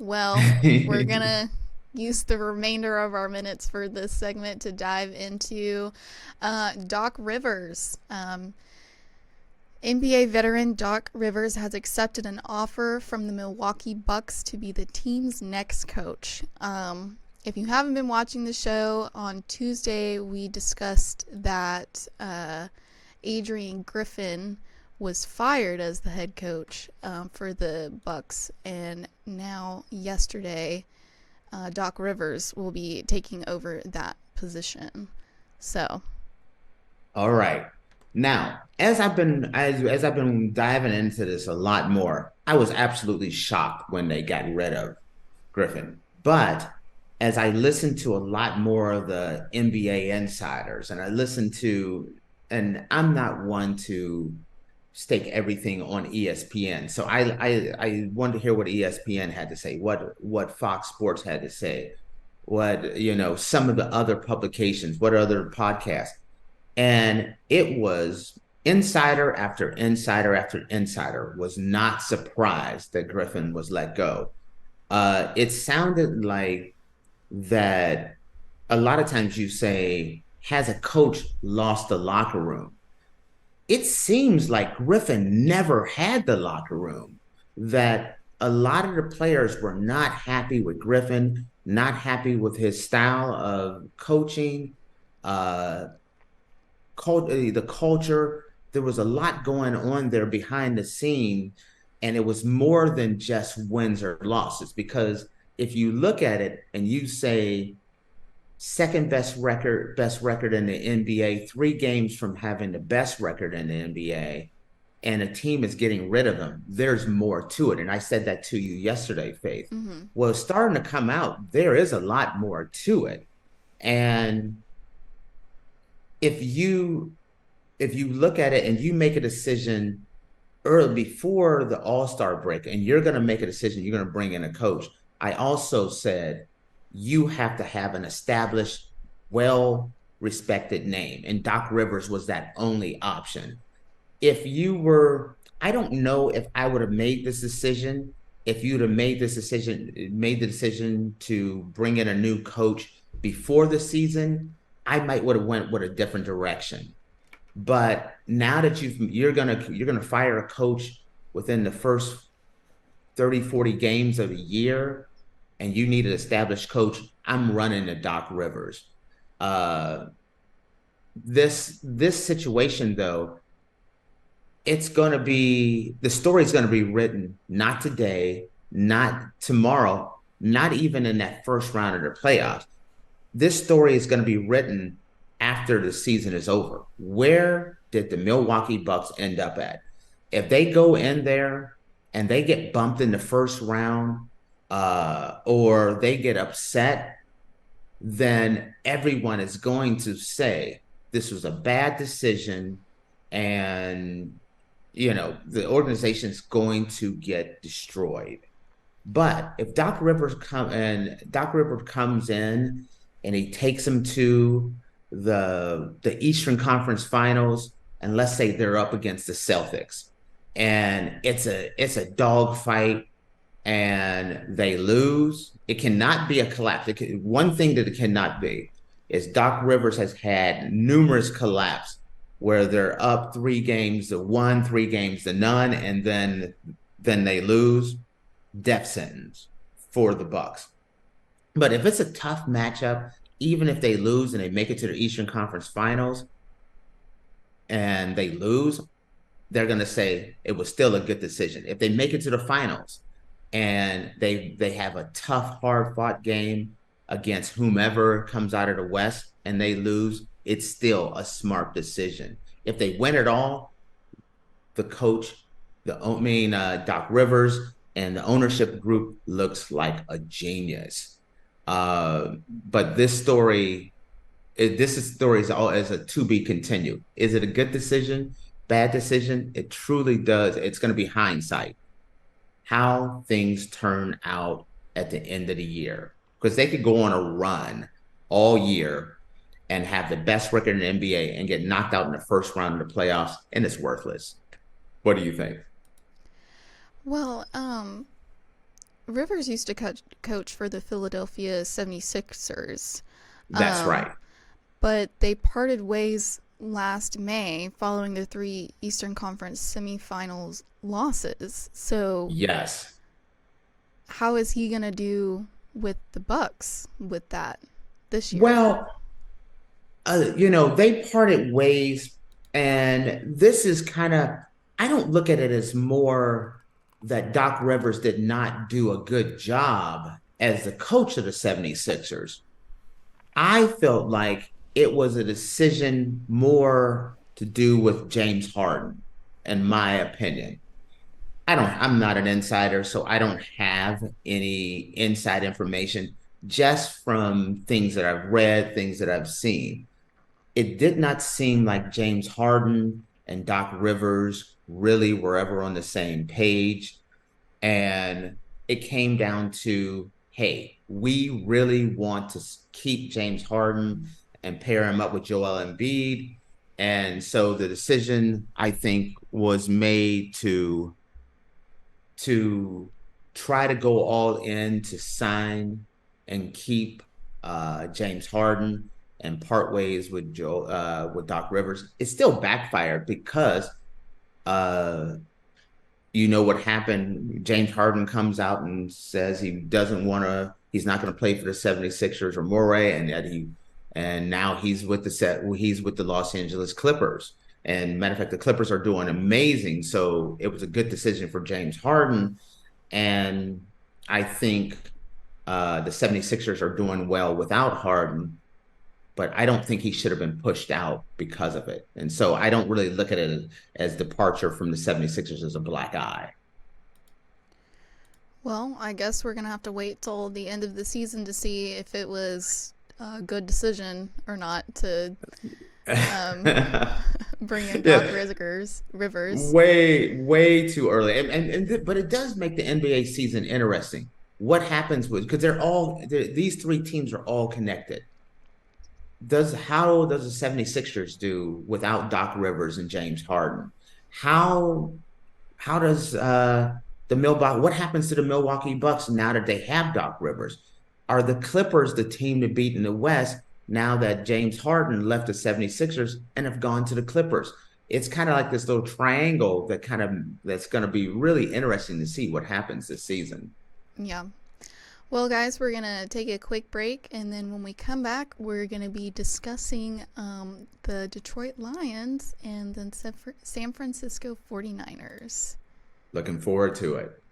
Well, we're going to use the remainder of our minutes for this segment to dive into Doc Rivers. NBA veteran Doc Rivers has accepted an offer from the Milwaukee Bucks to be the team's next coach. If you haven't been watching the show, on Tuesday we discussed that Adrian Griffin was fired as the head coach for the Bucks, and now yesterday Doc Rivers will be taking over that position. So, All right. Now, as I've been diving into this a lot more, I was absolutely shocked when they got rid of Griffin. But as I listened to a lot more of the NBA insiders, and and I'm not one to stake everything on ESPN. So I wanted to hear what ESPN had to say, what Fox Sports had to say, what, some of the other publications, what other podcasts. And it was insider after insider after insider was not surprised that Griffin was let go. It sounded like that a lot of times you say, has a coach lost the locker room? It seems like Griffin never had the locker room, that a lot of the players were not happy with Griffin, not happy with his style of coaching, uh, the culture. There was a lot going on there behind the scene, and it was more than just wins or losses. Because if you look at it and you say second best record in the NBA, 3 games from having the best record in the NBA, and a team is getting rid of him, there's more to it. And I said that to you yesterday, Faith. mm-hmm. Well, it's starting to come out. There is a lot more to it. And if you if you look at it and you make a decision early before the All-Star break, and you're going to make a decision, you're going to bring in a coach. I also said you have to have an established, well respected name. And Doc Rivers was that only option. If you were, I don't know if I would have made this decision. If you'd have made the decision to bring in a new coach before the season, I might would have went with a different direction. But now that you're gonna fire a coach within the first 30, 40 games of a year, and you need an established coach, I'm running to Doc Rivers. Uh, this situation though, the story's gonna be written not today, not tomorrow, not even in that first round of the playoffs. This story is going to be written after the season is over. Where did the Milwaukee Bucks end up at? If they go in there and they get bumped in the first round, or they get upset, then everyone is going to say this was a bad decision, and the organization is going to get destroyed. But if Doc Rivers comes in and he takes them to the Eastern Conference Finals, and let's say they're up against the Celtics, and it's a dog fight, and they lose, it cannot be a collapse. One thing that it cannot be is Doc Rivers has had numerous collapse where they're up 3 games to one, 3 games to none, and then they lose. Death sentence for the Bucks. But if it's a tough matchup, even if they lose and they make it to the Eastern Conference Finals and they lose, they're going to say it was still a good decision. If they make it to the finals and they have a tough, hard-fought game against whomever comes out of the West and they lose, it's still a smart decision. If they win it all, the coach, Doc Rivers and the ownership group looks like a genius. But this story is all as a to be continued. Is it a good decision? Bad decision? It truly does. It's going to be hindsight. How things turn out at the end of the year. Because they could go on a run all year and have the best record in the NBA and get knocked out in the first round of the playoffs, and it's worthless. What do you think? Well, Rivers used to coach for the Philadelphia 76ers. That's Um, right. but they parted ways last May following their three Eastern Conference semifinals losses. So, Yes. how is he going to do with the Bucks with that this year? Well, they parted ways, and this is kind of, I don't look at it as more that Doc Rivers did not do a good job as the coach of the 76ers. I felt like it was a decision more to do with James Harden, in my opinion. I'm not an insider, so I don't have any inside information, just from things that I've read, things that I've seen. It did not seem like James Harden and Doc Rivers really were ever on the same page. And it came down to, hey, we really want to keep James Harden and pair him up with Joel Embiid. And so the decision, I think, was made to try to go all in to sign and keep James Harden and part ways with with Doc Rivers. It still backfired because uh, you know what happened. James Harden comes out and says he's not going to play for the 76ers or Morey, and now he's with the Los Angeles Clippers. And matter of fact, the Clippers are doing amazing. So it was a good decision for James Harden. And I think the 76ers are doing well without Harden, but I don't think he should have been pushed out because of it. And so I don't really look at it as departure from the 76ers as a black eye. Well, I guess we're going to have to wait till the end of the season to see if it was a good decision or not to um, bring in Doc Yeah, Rivers. way too early. But it does make the NBA season interesting. What happens with, because these three teams are all connected. How does the 76ers do without Doc Rivers and James Harden? How how does what happens to the Milwaukee Bucks now that they have Doc Rivers? Are the Clippers the team to beat in the West now that James Harden left the 76ers and have gone to the Clippers? It's kind of like this little triangle that's going to be really interesting to see what happens this season. Yeah. Well, guys, we're going to take a quick break, and then when we come back, we're going to be discussing the Detroit Lions and then San Francisco 49ers. Looking forward to it.